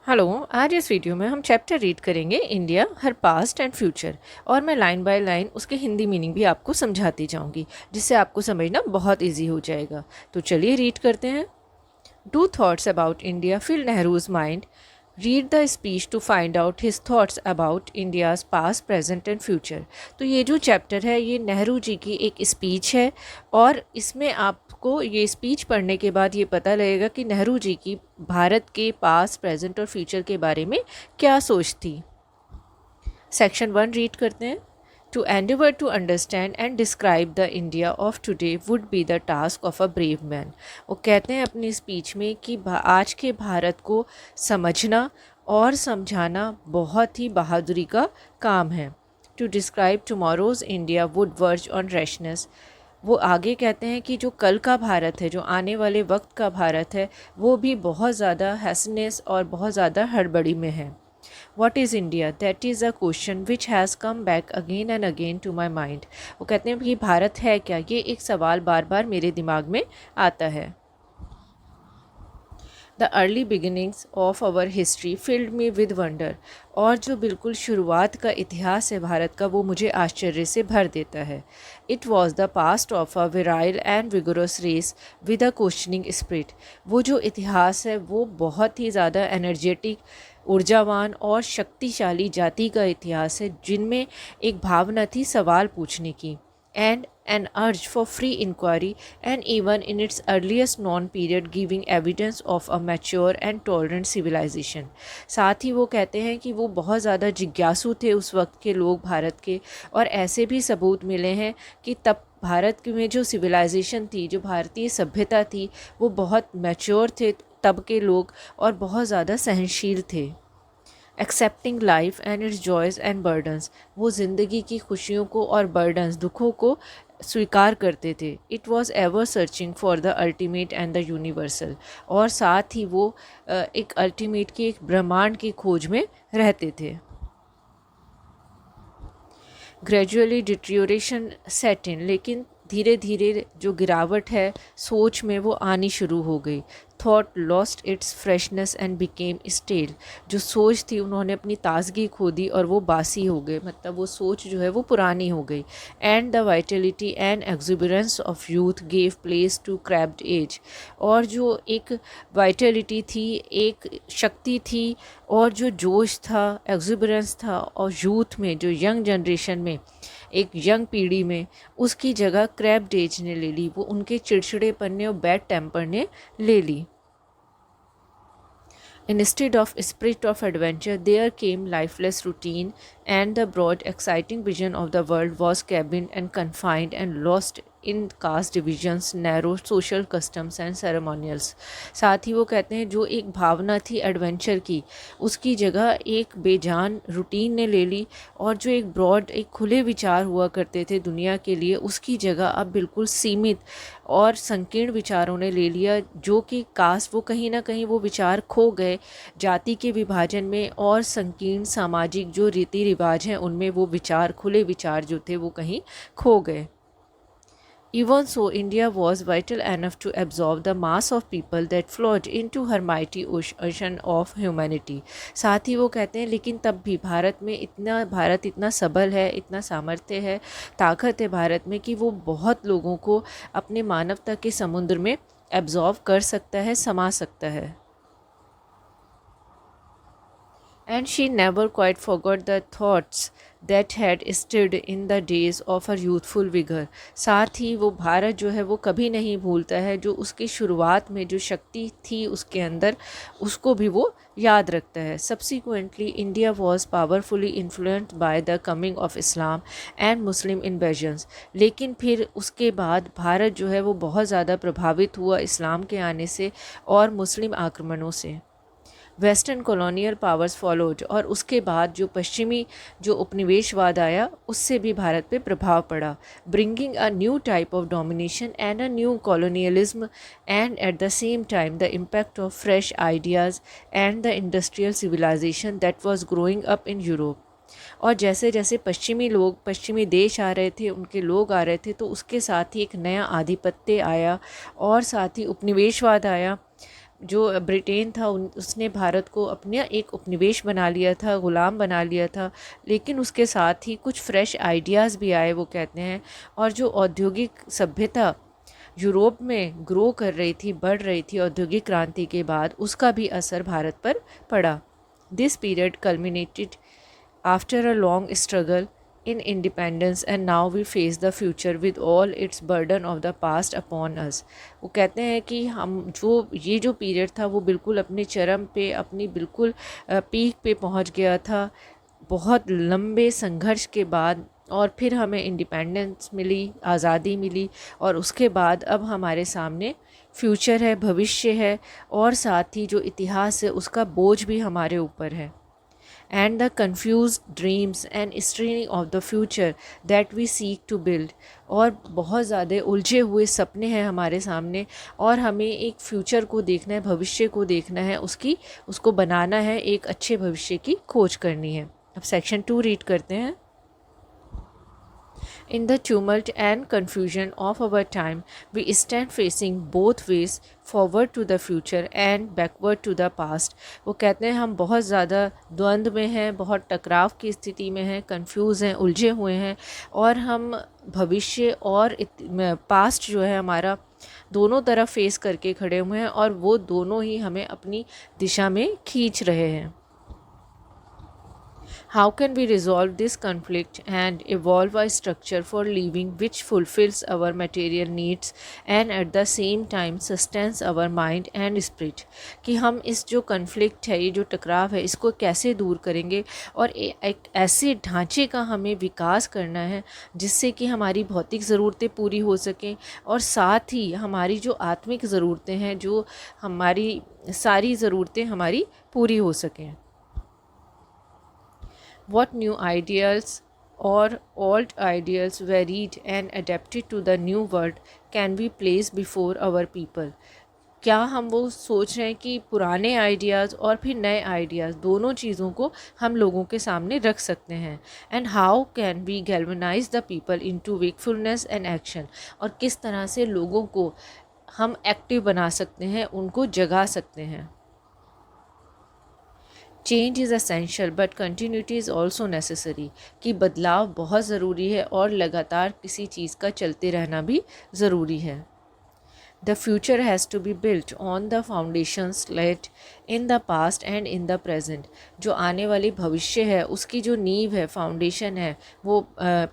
Hello. आज इस video में हम चैप्टर रीड करेंगे India, her past and future. और मैं लाइन बाय लाइन उसके हिंदी मीनिंग भी आपको समझाती जाऊंगी, जिससे आपको समझना बहुत इजी हो जाएगा। तो चलिए रीड करते हैं। Do thoughts about India fill Nehru's mind? Read the speech to find out his thoughts about India's past, present and future. तो ये जो चैप्टर है ये नेहरू जी की एक स्पीच है, और इसमें आपको ये स्पीच पढ़ने के बाद ये पता लगेगा कि नेहरू जी की भारत के पास्ट, प्रेजेंट और फ्यूचर के बारे में क्या सोच थी। सेक्शन 1 रीड करते हैं। To endeavor to understand and describe the India of today would be the task of a brave man। वो कहते हैं अपनी स्पीच में कि आज के भारत को समझना और समझाना बहुत ही बहादुरी का काम है। To describe tomorrow's India would verge on rashness। वो आगे कहते हैं कि जो कल का भारत है, जो आने वाले वक्त का भारत है, वो भी बहुत ज़्यादा हैसनेस और बहुत ज़्यादा हड़बड़ी में है। What is India? That is a question which has come back again and again to my mind। वो कहते हैं कि भारत है क्या, ये एक सवाल बार बार मेरे दिमाग में आता है। The early beginnings of our history filled me with wonder। और जो बिल्कुल शुरुआत का इतिहास है भारत का, वो मुझे आश्चर्य से भर देता है। It was the past of a virile and vigorous race with a questioning spirit। वो जो इतिहास है वो बहुत ही ज़्यादा एनर्जेटिक, ऊर्जावान और शक्तिशाली जाति का इतिहास है, जिनमें एक भावना थी सवाल पूछने की। And an urge for free inquiry, and even in its earliest known period giving evidence of a mature and tolerant civilization। साथ ही वो कहते हैं कि वो बहुत ज़्यादा जिज्ञासु थे उस वक्त के लोग भारत के, और ऐसे भी सबूत मिले हैं कि तब भारत में जो सिविलाइजेशन थी, जो भारतीय सभ्यता थी, वो बहुत मैच्योर थे तब के लोग, और बहुत ज़्यादा सहनशील थे। Accepting life and it's joys and burdens. वो ज़िंदगी की खुशियों को और बर्डन्स, दुखों को स्वीकार करते थे। It was ever searching for the ultimate and the universal. और साथ ही वो एक अल्टीमेट की, एक ब्रह्मांड की खोज में रहते थे। ग्रेजुअली डिट्रियोरेशन सेट इन। लेकिन धीरे धीरे जो गिरावट है सोच में, वो आनी शुरू हो गई। Thought lost its freshness and became stale. जो सोच थी उन्होंने अपनी ताजगी खो दी और वो बासी हो गए, मतलब वो सोच जो है वो पुरानी हो गई। And the vitality and exuberance of youth gave place to crabbed age. और जो एक वाइटलिटी थी, एक शक्ति थी, और जो जोश था, एक्जुबरेंस था, और यूथ में, जो यंग जनरेशन में, एक यंग पीढ़ी में, उसकी जगह क्रैब्ड एज ने ले ली। वो उनके चिड़चिड़ेपन ने और बैड टेम्पर ने ले ली। Instead of spirit of adventure, there came lifeless routine, and the broad, exciting vision of the world was cabined and confined and lost in caste divisions, narrow social customs and ceremonials। साथ ही वो कहते हैं जो एक भावना थी adventure की, उसकी जगह एक बेजान रूटीन ने ले ली, और जो एक ब्रॉड, एक खुले विचार हुआ करते थे दुनिया के लिए, उसकी जगह अब बिल्कुल सीमित और संकीर्ण विचारों ने ले लिया। जो कि कास्ट, वो कहीं ना कहीं वो विचार खो गए जाति के विभाजन में, और संकीर्ण सामाजिक जो रीति रिवाज हैं उनमें वो विचार, खुले विचार जो थे वो कहीं खो गए। Even so, India was vital enough to absorb the mass of people that flowed into her mighty ocean of humanity। साथ ही वो कहते हैं लेकिन तब भी भारत इतना सबल है, इतना सामर्थ्य है, ताकत है भारत में, कि वो बहुत लोगों को अपने मानवता के समुद्र में एब्जॉर्व कर सकता है, समा सकता है। And she never quite forgot the thoughts that had stirred in the days of her youthful vigor। साथ ही वो भारत जो है वो कभी नहीं भूलता है जो उसकी शुरुआत में जो शक्ति थी उसके अंदर, उसको भी वो याद रखता है। Subsequently, India was powerfully influenced by the coming of Islam and Muslim invasions। लेकिन फिर उसके बाद भारत जो है वो बहुत ज़्यादा प्रभावित हुआ इस्लाम के आने से और मुस्लिम आक्रमणों से। Western colonial powers followed. और उसके बाद जो पश्चिमी जो उपनिवेशवाद आया, उससे भी भारत पे प्रभाव पड़ा। Bringing a new type of domination and a new colonialism, and at the same time the impact of fresh ideas and the industrial civilisation that was growing up in Europe. और जैसे जैसे पश्चिमी देश आ रहे थे, उनके लोग आ रहे थे, तो उसके साथ ही एक नया आधिपत्य आया, और साथ ही उपनिवेशवाद आया। जो ब्रिटेन था उसने भारत को अपना एक उपनिवेश बना लिया था, ग़ुलाम बना लिया था, लेकिन उसके साथ ही कुछ फ्रेश आइडियाज़ भी आए वो कहते हैं। और जो औद्योगिक सभ्यता यूरोप में ग्रो कर रही थी, बढ़ रही थी औद्योगिक क्रांति के बाद, उसका भी असर भारत पर पड़ा। This period culminated after a long struggle in independence and now we face the future with all its burden of the past upon us। वो कहते हैं कि हम ये जो पीरियड था वो बिल्कुल अपने चरम पे, अपनी बिल्कुल पीक पे पहुंच गया था बहुत लंबे संघर्ष के बाद। और फिर हमें इंडिपेंडेंस मिली, आज़ादी मिली, और उसके बाद अब हमारे सामने फ्यूचर है, भविष्य है, और साथ ही जो इतिहास है उसका बोझ भी हमारे ऊपर है। And the confused dreams and straining of the future that we seek to build। और बहुत ज़्यादा उलझे हुए सपने हैं हमारे सामने, और हमें एक फ्यूचर को देखना है, भविष्य को देखना है, उसको बनाना है, एक अच्छे भविष्य की खोज करनी है। अब सेक्शन 2 रीड करते हैं। In the tumult and confusion of our time, we stand facing both ways, forward to the future and backward to the past। वो कहते हैं हम बहुत ज़्यादा द्वंद्व में हैं, बहुत टकराव की स्थिति में हैं, कंफ्यूज हैं, उलझे हुए हैं, और हम भविष्य और पास्ट जो है हमारा दोनों तरफ फेस करके खड़े हुए हैं, और वो दोनों ही हमें अपनी दिशा में खींच रहे हैं। How can we resolve this conflict and evolve a structure for living which fulfills our material needs and at the same time sustains our mind and spirit? कि हम इस जो कन्फ्लिक्ट है, ये जो टकराव है, इसको कैसे दूर करेंगे, और एक ऐसे ढांचे का हमें विकास करना है जिससे कि हमारी भौतिक ज़रूरतें पूरी हो सकें, और साथ ही हमारी जो आत्मिक ज़रूरतें हैं, जो हमारी सारी ज़रूरतें हमारी पूरी हो सकें। What new ideals or old ideals varied and adapted to the new world can be placed before our people? क्या हम वो सोच रहे हैं कि पुराने आइडियाज़ और फिर नए आइडियाज़ दोनों चीज़ों को हम लोगों के सामने रख सकते हैं। And how can we galvanise the people into wakefulness and action? और किस तरह से लोगों को हम एक्टिव बना सकते हैं, उनको जगा सकते हैं। Change is essential but continuity is also necessary. कि बदलाव बहुत ज़रूरी है और लगातार किसी चीज़ का चलते रहना भी ज़रूरी है। The future has to be built on the foundations laid in the past and in the present. जो आने वाली भविष्य है उसकी जो नींव है, फाउंडेशन है, वो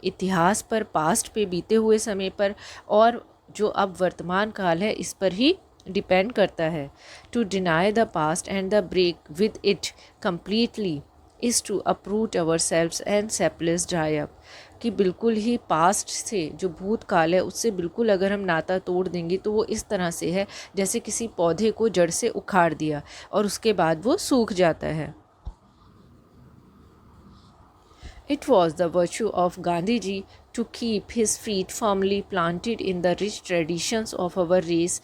इतिहास पर, पास्ट पे, बीते हुए समय पर, और जो अब वर्तमान काल है इस पर ही डिपेंड करता है। To deny the past and the break with it completely is to uproot ourselves and sapless dry up. कि बिल्कुल ही पास्ट से, जो भूतकाल है उससे बिल्कुल अगर हम नाता तोड़ देंगे तो वो इस तरह से है जैसे किसी पौधे को जड़ से उखाड़ दिया और उसके बाद वो सूख जाता है। It was the virtue of Gandhiji to keep his feet firmly planted in the rich traditions of our race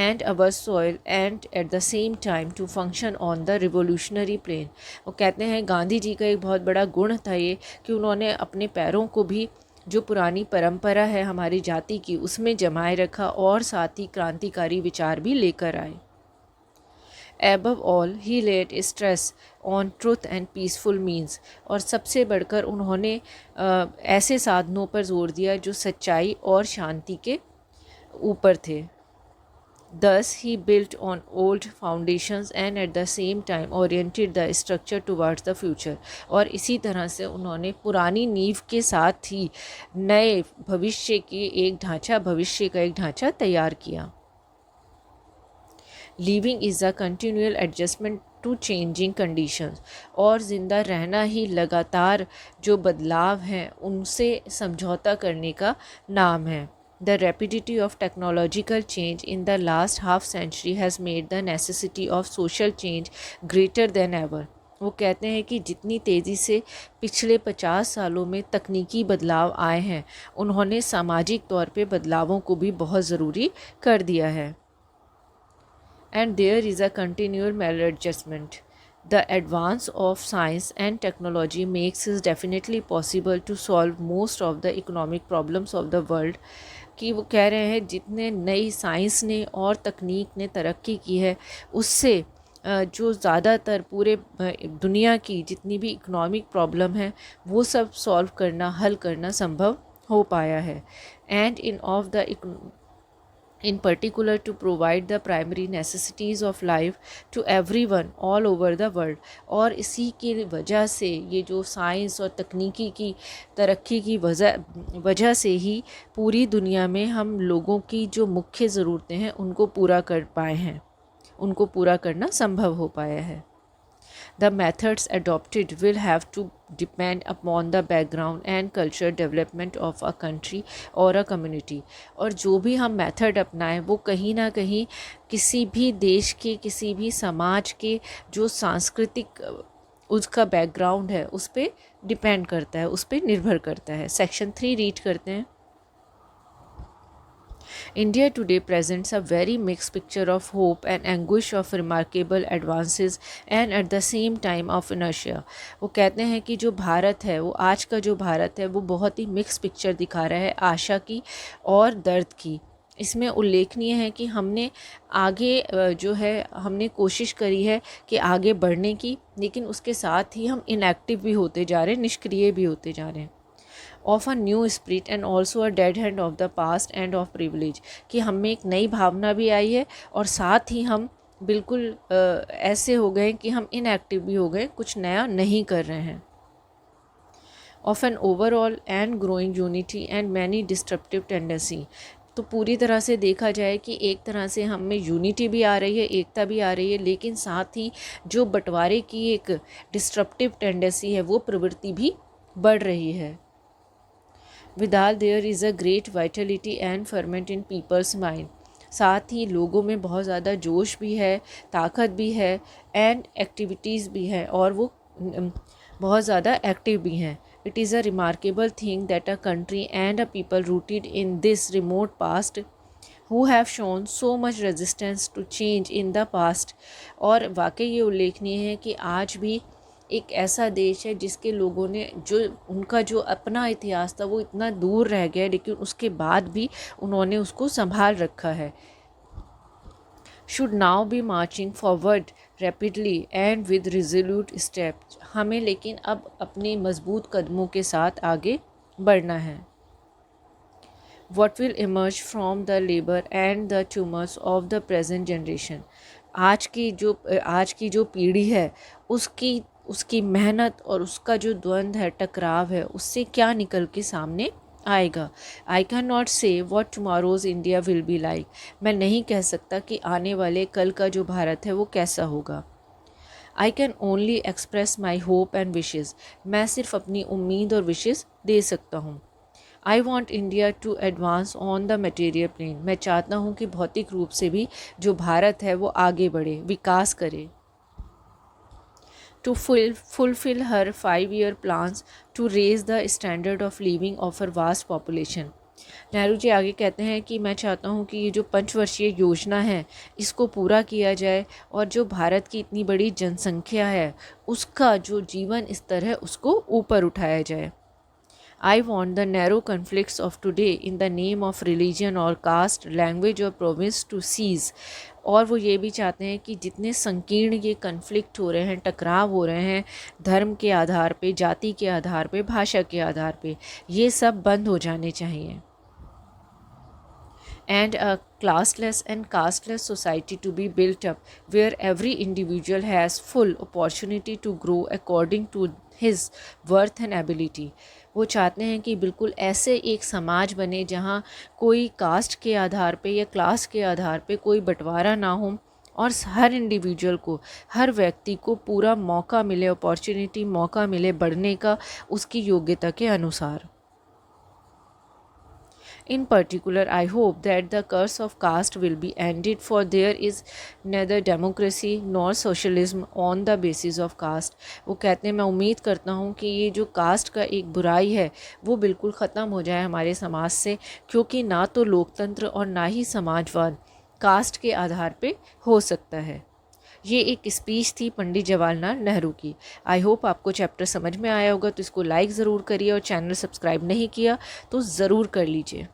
and our soil and at the same time to function on the revolutionary plane। वो कहते हैं गांधी जी का एक बहुत बड़ा गुण था ये कि उन्होंने अपने पैरों को भी जो पुरानी परंपरा है हमारी जाति की उसमें जमाए रखा, और साथ ही क्रांतिकारी विचार भी लेकर आए। Above all, he laid stress on truth and peaceful means। और सबसे बढ़कर उन्होंने ऐसे साधनों पर जोर दिया जो सच्चाई और शांति के ऊपर थे। Thus, he built on old foundations and at the same time oriented the structure towards the future। और इसी तरह से उन्होंने पुरानी नींव के साथ ही नए भविष्य का एक ढांचा तैयार किया। Living is a continual adjustment to changing conditions. और ज़िंदा रहना ही लगातार जो बदलाव हैं उनसे समझौता करने का नाम है। The rapidity of technological change in the last half century has made the necessity of social change greater than ever. वो कहते हैं कि जितनी तेज़ी से पिछले 50 सालों में तकनीकी बदलाव आए हैं, उन्होंने सामाजिक तौर पे बदलावों को भी बहुत ज़रूरी कर दिया है। And there is a continual maladjustment. The advance of science and technology makes it definitely possible to solve most of the economic problems of the world, कि वो कह रहे हैं जितने नई साइंस ने और तकनीक ने तरक्की की है उससे जो ज़्यादातर पूरे दुनिया की जितनी भी इकोनॉमिक प्रॉब्लम है वो सब सॉल्व करना, हल करना संभव हो पाया है। And in particular to provide the primary necessities of life to everyone all over the world। और इसी की वजह से ये जो साइंस और तकनीकी की तरक्की की वजह से ही पूरी दुनिया में हम लोगों की जो मुख्य ज़रूरतें हैं उनको पूरा कर पाए हैं, उनको पूरा करना संभव हो पाया है। The methods adopted will have to depend upon the background and cultural development of a country or a community। और जो भी हम मेथड अपनाएं वो कहीं ना कहीं किसी भी देश के, किसी भी समाज के जो सांस्कृतिक उसका बैकग्राउंड है उस पर डिपेंड करता है, उस पर निर्भर करता है। सेक्शन 3 रीड करते हैं। India today presents a very mixed picture of hope and anguish, of remarkable advances and at the same time of inertia। वो कहते हैं कि जो भारत है, वो आज का जो भारत है वो बहुत ही मिक्स पिक्चर दिखा रहा है, आशा की और दर्द की। इसमें उल्लेखनीय है कि हमने आगे जो है हमने कोशिश करी है कि आगे बढ़ने की, लेकिन उसके साथ ही हम इनएक्टिव भी होते जा रहे हैं, निष्क्रिय भी होते जा रहे हैं। Of a new spirit and also a dead hand of the past end of privilege, कि हम में एक नई भावना भी आई है और साथ ही हम बिल्कुल ऐसे हो गए कि हम इनएक्टिव भी हो गए, कुछ नया नहीं कर रहे हैं। Of an overall and growing unity and many disruptive tendency, तो पूरी तरह से देखा जाए कि एक तरह से हम में यूनिटी भी आ रही है, एकता भी आ रही है, लेकिन साथ ही जो बंटवारे की एक डिस्ट्रप्टिव टेंडेंसी है वो प्रवृत्ति भी बढ़ रही है। Withal there is a great vitality and ferment in people's mind, साथ ही लोगों में बहुत ज़्यादा जोश भी है, ताकत भी है एंड एक्टिविटीज़ भी है और वो बहुत ज़्यादा एक्टिव भी हैं। It is a remarkable thing that a country and a people rooted in this remote past who have shown so much resistance to change in the past। और वाकई ये उल्लेखनीय है कि आज भी एक ऐसा देश है जिसके लोगों ने जो उनका जो अपना इतिहास था वो इतना दूर रह गया, लेकिन उसके बाद भी उन्होंने उसको संभाल रखा है। Should now be marching forward rapidly and with resolute step, हमें लेकिन अब अपने मजबूत कदमों के साथ आगे बढ़ना है। What will emerge from the labor and the tumors of the present generation, आज की जो पीढ़ी है उसकी मेहनत और उसका जो द्वंद्व है, टकराव है, उससे क्या निकल के सामने आएगा। I can not say what tomorrow's India will be like, मैं नहीं कह सकता कि आने वाले कल का जो भारत है वो कैसा होगा। I can only express my hope and wishes, मैं सिर्फ अपनी उम्मीद और विशेज़ दे सकता हूँ। I want India to advance on the material plane, मैं चाहता हूँ कि भौतिक रूप से भी जो भारत है वो आगे बढ़े, विकास करे। To fulfill her 5-year plans to raise the standard of living of her vast population। Nehru ji आगे कहते हैं कि मैं चाहता हूँ कि ये जो 5 वर्षीय योजना है इसको पूरा किया जाए और जो भारत की इतनी बड़ी जनसंख्या है उसका जो जीवन स्तर है उसको ऊपर उठाया जाए। I want the narrow conflicts of today in the name of religion or caste, language or province to cease। और वो ये भी चाहते हैं कि जितने संकीर्ण ये कन्फ्लिक्ट हो रहे हैं, टकराव हो रहे हैं धर्म के आधार पे, जाति के आधार पे, भाषा के आधार पे, ये सब बंद हो जाने चाहिए। And a classless and casteless society to be built up where every individual has full opportunity to grow according to his worth and ability। वो चाहते हैं कि बिल्कुल ऐसे एक समाज बने जहाँ कोई कास्ट के आधार पे या क्लास के आधार पे कोई बंटवारा ना हो और हर इंडिविजुअल को, हर व्यक्ति को पूरा मौका मिले, अपॉर्चुनिटी मौका मिले बढ़ने का उसकी योग्यता के अनुसार। In particular, I hope that the curse of caste will be ended, for there is neither democracy nor socialism on the basis of caste। वो कहते हैं मैं उम्मीद करता हूँ कि ये जो कास्ट का एक बुराई है वो बिल्कुल ख़त्म हो जाए हमारे समाज से, क्योंकि ना तो लोकतंत्र और ना ही समाजवाद कास्ट के आधार पे हो सकता है। ये एक स्पीच थी पंडित जवाहरलाल नेहरू की। आई होप आपको चैप्टर समझ में आया होगा, तो इसको लाइक ज़रूर करिए और चैनल सब्सक्राइब नहीं किया तो ज़रूर कर लीजिए।